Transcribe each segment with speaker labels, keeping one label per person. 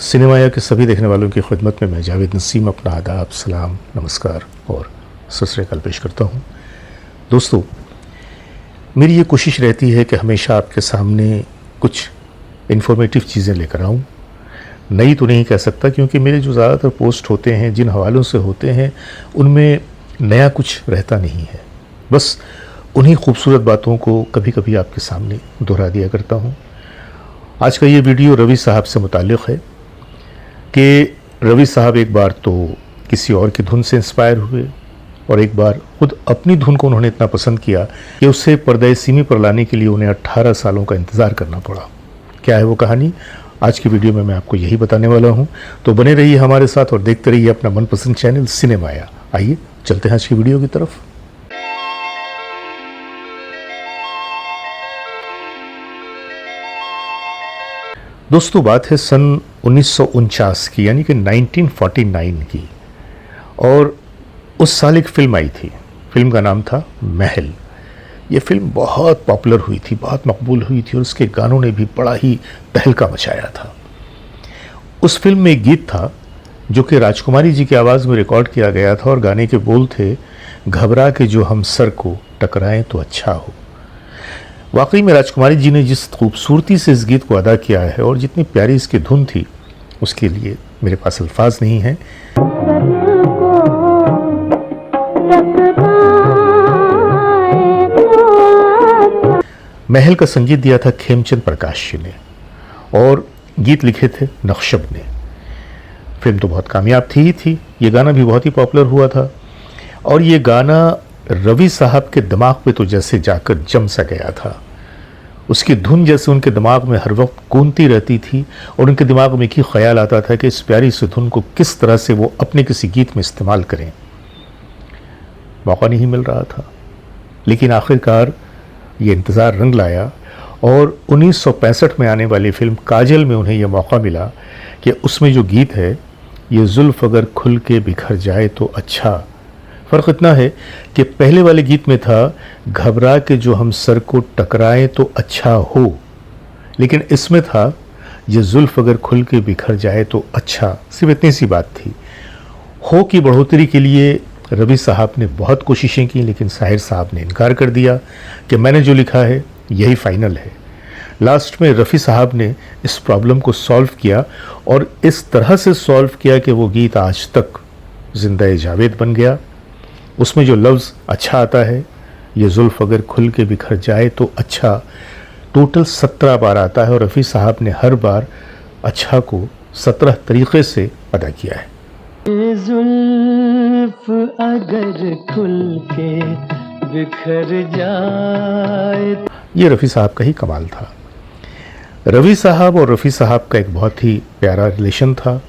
Speaker 1: सिनेमाया के सभी देखने वालों की खिदमत में मैं जावेद नसीम अपना आदाब, सलाम, नमस्कार और सत श्री अकाल पेश करता हूँ। दोस्तों, मेरी ये कोशिश रहती है कि हमेशा आपके सामने कुछ इन्फॉर्मेटिव चीज़ें लेकर आऊँ। नई तो नहीं कह सकता, क्योंकि मेरे जो ज़्यादातर पोस्ट होते हैं, जिन हवालों से होते हैं, उनमें नया कुछ रहता नहीं है। बस उन्हीं खूबसूरत बातों को कभी कभी आपके सामने दोहरा दिया करता हूँ। आज का ये वीडियो रवि साहब से मुताल्लिक़ है कि रवि साहब एक बार तो किसी और की धुन से इंस्पायर हुए और एक बार खुद अपनी धुन को उन्होंने इतना पसंद किया कि उसे पर्दे सीमी पर लाने के लिए उन्हें 18 सालों का इंतज़ार करना पड़ा। क्या है वो कहानी? आज की वीडियो में मैं आपको यही बताने वाला हूँ। तो बने रहिए हमारे साथ और देखते रहिए अपना मनपसंद चैनल सिनेमाया। आइए चलते हैं आज की वीडियो की तरफ। दोस्तों, बात है सन 1949 की, यानी कि 1949 की, और उस साल एक फ़िल्म आई थी। फिल्म का नाम था महल। ये फ़िल्म बहुत पॉपुलर हुई थी, बहुत मकबूल हुई थी और उसके गानों ने भी बड़ा ही तहलका मचाया था। उस फिल्म में एक गीत था जो कि राजकुमारी जी की आवाज़ में रिकॉर्ड किया गया था और गाने के बोल थे, घबरा के जो हम सर को टकराएं तो अच्छा हो। वाकई में राजकुमारी जी ने जिस खूबसूरती से इस गीत को अदा किया है और जितनी प्यारी इसकी धुन थी, उसके लिए मेरे पास अल्फाज नहीं हैं। महल का संगीत दिया था खेमचंद प्रकाश जी ने और गीत लिखे थे नक्शब ने। फिल्म तो बहुत कामयाब थी ही थी, ये गाना भी बहुत ही पॉपुलर हुआ था और ये गाना रवि साहब के दिमाग पे तो जैसे जाकर जम सा गया था। उसकी धुन जैसे उनके दिमाग में हर वक्त गूंजती रहती थी और उनके दिमाग में एक ही ख्याल आता था कि इस प्यारी सी धुन को किस तरह से वो अपने किसी गीत में इस्तेमाल करें। मौका नहीं मिल रहा था, लेकिन आखिरकार ये इंतज़ार रंग लाया और 1965 में आने वाली फिल्म काजल में उन्हें यह मौका मिला कि उसमें जो गीत है, ये जुल्फ़ अगर खुल के बिखर जाए तो अच्छा। फ़र्क इतना है कि पहले वाले गीत में था, घबरा के जो हम सर को टकराएं तो अच्छा हो, लेकिन इसमें था, ये जुल्फ़ अगर खुल के बिखर जाए तो अच्छा। सिर्फ इतनी सी बात थी। हो की बढ़ोतरी के लिए रवि साहब ने बहुत कोशिशें की, लेकिन साहिर साहब ने इनकार कर दिया कि मैंने जो लिखा है यही फाइनल है। लास्ट में रफ़ी साहब ने इस प्रॉब्लम को सॉल्व किया और इस तरह से सॉल्व किया कि वो गीत आज तक ज़िंदा जावेद बन गया। उसमें जो लफ्ज़ अच्छा आता है, ये जुल्फ़ अगर खुल के बिखर जाए तो अच्छा, टोटल 17 बार आता है और रफ़ी साहब ने हर बार अच्छा को 17 तरीक़े से अदा किया है।
Speaker 2: जुल्फ़ अगर खुल के बिखर जाए,
Speaker 1: ये रफ़ी साहब का ही कमाल था। रवि साहब और रफ़ी साहब का एक बहुत ही प्यारा रिलेशन था,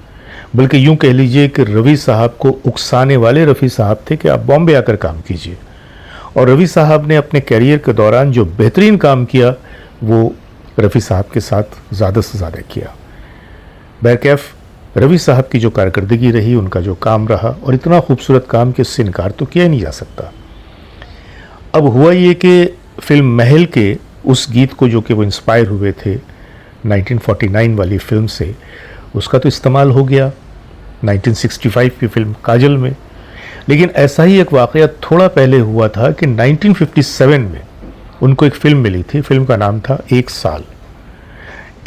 Speaker 1: बल्कि यूँ कह लीजिए कि रवि साहब को उकसाने वाले रफ़ी साहब थे कि आप बॉम्बे आकर काम कीजिए, और रवि साहब ने अपने कैरियर के दौरान जो बेहतरीन काम किया वो रफ़ी साहब के साथ ज़्यादा से ज़्यादा किया। बहरकैफ रवि साहब की जो कारकर्दगी रही, उनका जो काम रहा, और इतना खूबसूरत काम कि उससे इनकार तो किया ही नहीं जा सकता। अब हुआ ये कि फिल्म महल के उस गीत को, जो कि वो इंस्पायर हुए थे 1949 वाली फिल्म से, उसका तो इस्तेमाल हो गया 1965 की फिल्म काजल में। लेकिन ऐसा ही एक वाक़या थोड़ा पहले हुआ था कि 1957 में उनको एक फ़िल्म मिली थी। फिल्म का नाम था एक साल।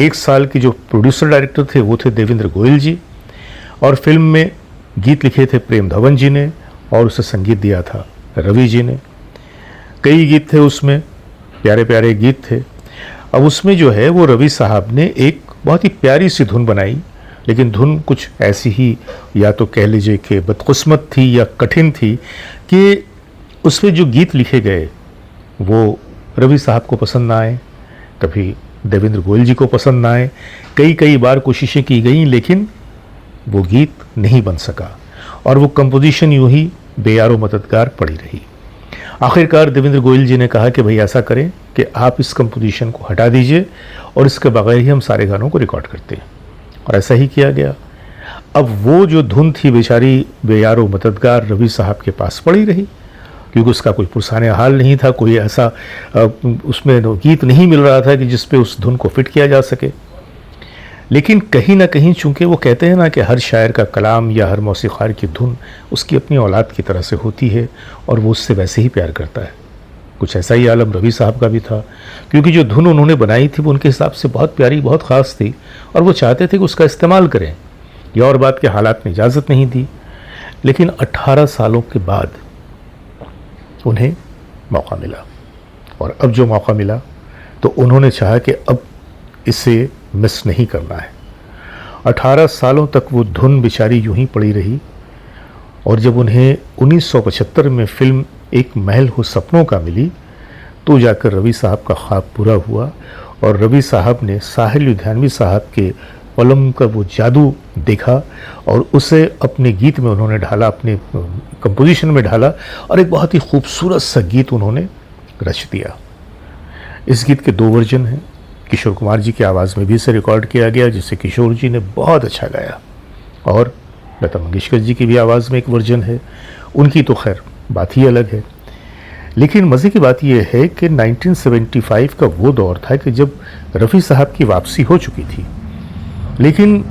Speaker 1: एक साल के जो प्रोड्यूसर डायरेक्टर थे वो थे देवेंद्र गोयल जी, और फिल्म में गीत लिखे थे प्रेम धवन जी ने और उसे संगीत दिया था रवि जी ने। कई गीत थे उसमें, प्यारे प्यारे गीत थे। अब उसमें जो है वो रवि साहब ने एक बहुत ही प्यारी सी धुन बनाई, लेकिन धुन कुछ ऐसी ही, या तो कह लीजिए कि बदकिस्मत थी या कठिन थी, कि उसमें जो गीत लिखे गए वो रवि साहब को पसंद ना आए, कभी देवेंद्र गोयल जी को पसंद ना आए। कई बार कोशिशें की गई, लेकिन वो गीत नहीं बन सका और वो कंपोजिशन यूं ही बेयारो मददगार पड़ी रही। आखिरकार देवेंद्र गोयल जी ने कहा कि भाई ऐसा करें कि आप इस कंपोजिशन को हटा दीजिए और इसके बगैर ही हम सारे गानों को रिकॉर्ड करते हैं, और ऐसा ही किया गया। अब वो जो धुन थी बेचारी बेयारो मददगार रवि साहब के पास पड़ी रही, क्योंकि उसका कोई पुरसाने हाल नहीं था, कोई ऐसा उसमें गीत नहीं मिल रहा था कि जिस पे उस धुन को फिट किया जा सके। लेकिन कहीं ना कहीं चूंकि वो कहते हैं ना कि हर शायर का कलाम या हर मौसीक़ार की धुन उसकी अपनी औलाद की तरह से होती है और वो उससे वैसे ही प्यार करता है। कुछ ऐसा ही आलम रफ़ी साहब का भी था, क्योंकि जो धुन उन्होंने बनाई थी वो उनके हिसाब से बहुत प्यारी, बहुत ख़ास थी और वो चाहते थे कि उसका इस्तेमाल करें। यह और बात के हालात ने इजाज़त नहीं दी, लेकिन 18 सालों के बाद उन्हें मौका मिला और अब जो मौका मिला तो उन्होंने चाहा कि अब इसे मिस नहीं करना है। 18 सालों तक वो धुन बेचारी यूं ही पड़ी रही और जब उन्हें 1975 में फिल्म एक महल हो सपनों का मिली तो जाकर रवि साहब का ख्वाब पूरा हुआ और रवि साहब ने साहिल लुधियानवी साहब के कलम का वो जादू देखा और उसे अपने गीत में उन्होंने ढाला, अपने कंपोजिशन में ढाला और एक बहुत ही खूबसूरत सा गीत उन्होंने रच दिया। इस गीत के 2 वर्जन हैं। किशोर कुमार जी की आवाज़ में भी इसे रिकॉर्ड किया गया जिसे किशोर जी ने बहुत अच्छा गाया और लता मंगेशकर जी की भी आवाज़ में एक वर्जन है। उनकी तो खैर बात ही अलग है। लेकिन मज़े की बात यह है कि 1975 का वो दौर था कि जब रफ़ी साहब की वापसी हो चुकी थी, लेकिन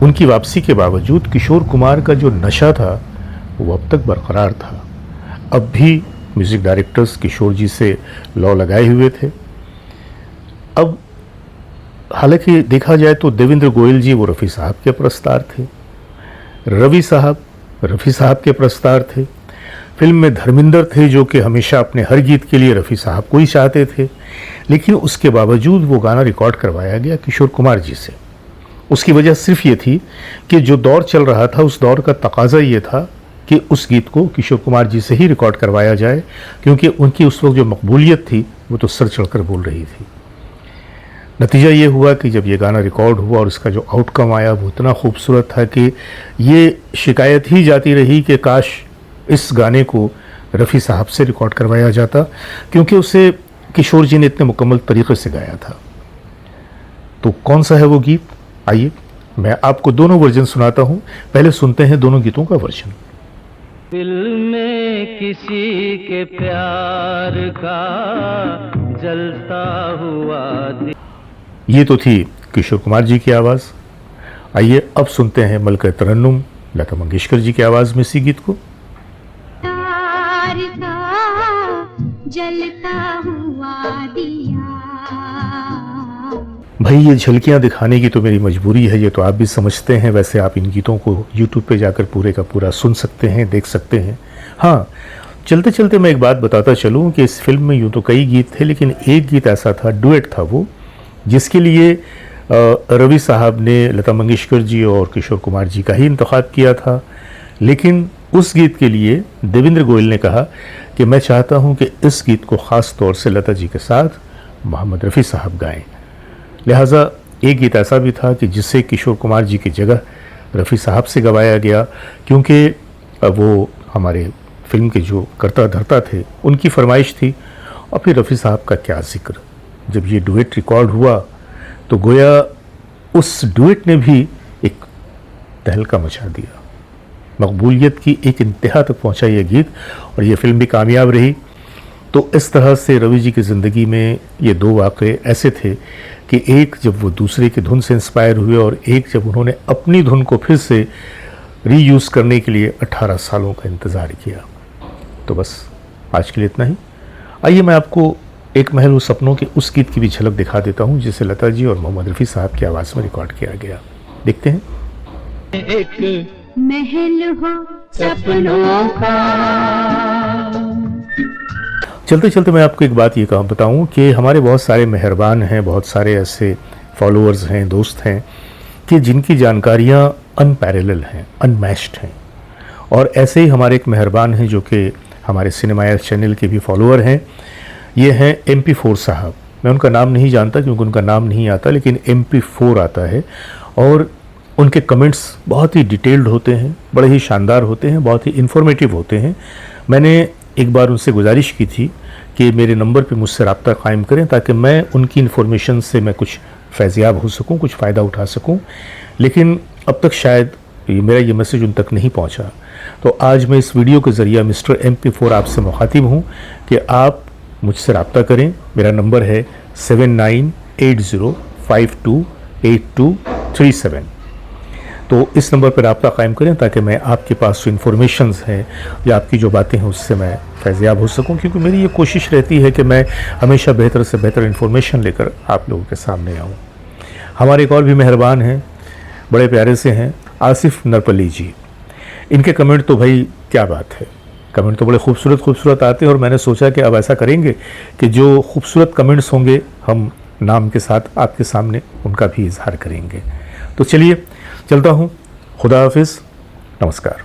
Speaker 1: उनकी वापसी के बावजूद किशोर कुमार का जो नशा था वो अब तक बरकरार था। अब भी म्यूज़िक डायरेक्टर्स किशोर जी से लौ लगाए हुए थे। अब हालांकि देखा जाए तो देवेंद्र गोयल जी वो रफ़ी साहब के प्रस्तार थे, रवि साहब रफ़ी साहब के प्रस्तार थे। फिल्म में धर्मिंदर थे जो कि हमेशा अपने हर गीत के लिए रफ़ी साहब को ही चाहते थे, लेकिन उसके बावजूद वो गाना रिकॉर्ड करवाया गया किशोर कुमार जी से। उसकी वजह सिर्फ ये थी कि जो दौर चल रहा था उस दौर का तकाजा ये था कि उस गीत को किशोर कुमार जी से ही रिकॉर्ड करवाया जाए, क्योंकि उनकी उस वक्त जो मकबूलियत थी वो तो सर चढ़कर बोल रही थी। नतीजा ये हुआ कि जब ये गाना रिकॉर्ड हुआ और इसका जो आउटकम आया वो इतना खूबसूरत था कि ये शिकायत ही जाती रही कि काश इस गाने को रफ़ी साहब से रिकॉर्ड करवाया जाता, क्योंकि उसे किशोर जी ने इतने मुकम्मल तरीके से गाया था। तो कौन सा है वो गीत? आइए मैं आपको दोनों वर्जन सुनाता हूँ। पहले सुनते हैं दोनों गीतों का वर्जन।
Speaker 2: दिल में किसी के प्यार का जलता हुआ
Speaker 1: ये तो थी किशोर कुमार जी की आवाज़। आइए अब सुनते हैं मलका तरन्नुम लता मंगेशकर जी की आवाज़ में इसी गीत को।
Speaker 3: तार का जलता हुआ दिया।
Speaker 1: भाई ये झलकियाँ दिखाने की तो मेरी मजबूरी है, ये तो आप भी समझते हैं। वैसे आप इन गीतों को YouTube पे जाकर पूरे का पूरा सुन सकते हैं, देख सकते हैं। हाँ, चलते चलते मैं एक बात बताता चलूँ कि इस फिल्म में यूँ तो कई गीत थे, लेकिन एक गीत ऐसा था, डुएट था वो, जिसके लिए रवि साहब ने लता मंगेशकर जी और किशोर कुमार जी का ही इंतखाब किया था। लेकिन उस गीत के लिए देवेंद्र गोयल ने कहा कि मैं चाहता हूं कि इस गीत को ख़ास तौर से लता जी के साथ मोहम्मद रफ़ी साहब गाएं। लिहाजा एक गीत ऐसा भी था कि जिसे किशोर कुमार जी की जगह रफ़ी साहब से गवाया गया, क्योंकि वो हमारे फिल्म के जो करता धरता थे उनकी फरमाइश थी। और फिर रफ़ी साहब का क्या जिक्र, जब ये डुएट रिकॉर्ड हुआ तो गोया उस डुएट ने भी एक तहलका मचा दिया, मकबूलियत की एक इंतहा तक पहुंचा ये गीत और ये फिल्म भी कामयाब रही। तो इस तरह से रवि जी की ज़िंदगी में ये 2 वाक़े ऐसे थे कि एक जब वो दूसरे की धुन से इंस्पायर हुए और एक जब उन्होंने अपनी धुन को फिर से रीयूज़ करने के लिए 18 सालों का इंतज़ार किया। तो बस आज के लिए इतना ही। आइए मैं आपको एक महल हो सपनों के उस गीत की भी झलक दिखा देता हूँ जिसे लता जी और मोहम्मद रफ़ी साहब की आवाज़ में रिकॉर्ड किया गया। देखते हैं।
Speaker 2: एक
Speaker 3: महल हो
Speaker 2: सपनों का।
Speaker 1: चलते चलते मैं आपको एक बात ये बताऊं कि हमारे बहुत सारे मेहरबान हैं, बहुत सारे ऐसे फॉलोअर्स हैं, दोस्त हैं कि जिनकी जानकारियां अनपैरेलल हैं, अनमैच्ड हैं। और ऐसे ही हमारे एक मेहरबान हैं जो कि हमारे सिनेमाया चैनल के भी फॉलोअर हैं। ये हैं MP4 साहब। मैं उनका नाम नहीं जानता क्योंकि उनका नाम नहीं आता, लेकिन MP4 आता है और उनके कमेंट्स बहुत ही डिटेल्ड होते हैं, बड़े ही शानदार होते हैं, बहुत ही इन्फॉर्मेटिव होते हैं। मैंने एक बार उनसे गुजारिश की थी कि मेरे नंबर पे मुझसे रब्ता कायम करें ताकि मैं उनकी इन्फॉर्मेशन से मैं कुछ फैज़याब हो सकूं, कुछ फ़ायदा उठा सकूं, लेकिन अब तक शायद मेरा ये मैसेज उन तक नहीं पहुंचा। तो आज मैं इस वीडियो के ज़रिए मिस्टर MP4 आपसे मुखातिब हूं कि आप मुझसे रब्ता करें। मेरा नंबर है 79805282 37। तो इस नंबर पर रब्ता कायम करें ताकि मैं आपके पास जो इन्फॉर्मेशंस है या आपकी जो बातें हैं उससे मैं फैज़याब हो सकूं, क्योंकि मेरी ये कोशिश रहती है कि मैं हमेशा बेहतर से बेहतर इन्फॉर्मेशन लेकर आप लोगों के सामने आऊँ। हमारे एक और भी मेहरबान हैं, बड़े प्यारे से हैं, आसिफ नरपली जी। इनके कमेंट तो भाई क्या बात है, कमेंट तो बड़े खूबसूरत आते हैं और मैंने सोचा कि अब ऐसा करेंगे कि जो खूबसूरत कमेंट्स होंगे हम नाम के साथ आपके सामने उनका भी इजहार करेंगे। तो चलिए चलता हूँ, खुदा हाफिज़, नमस्कार।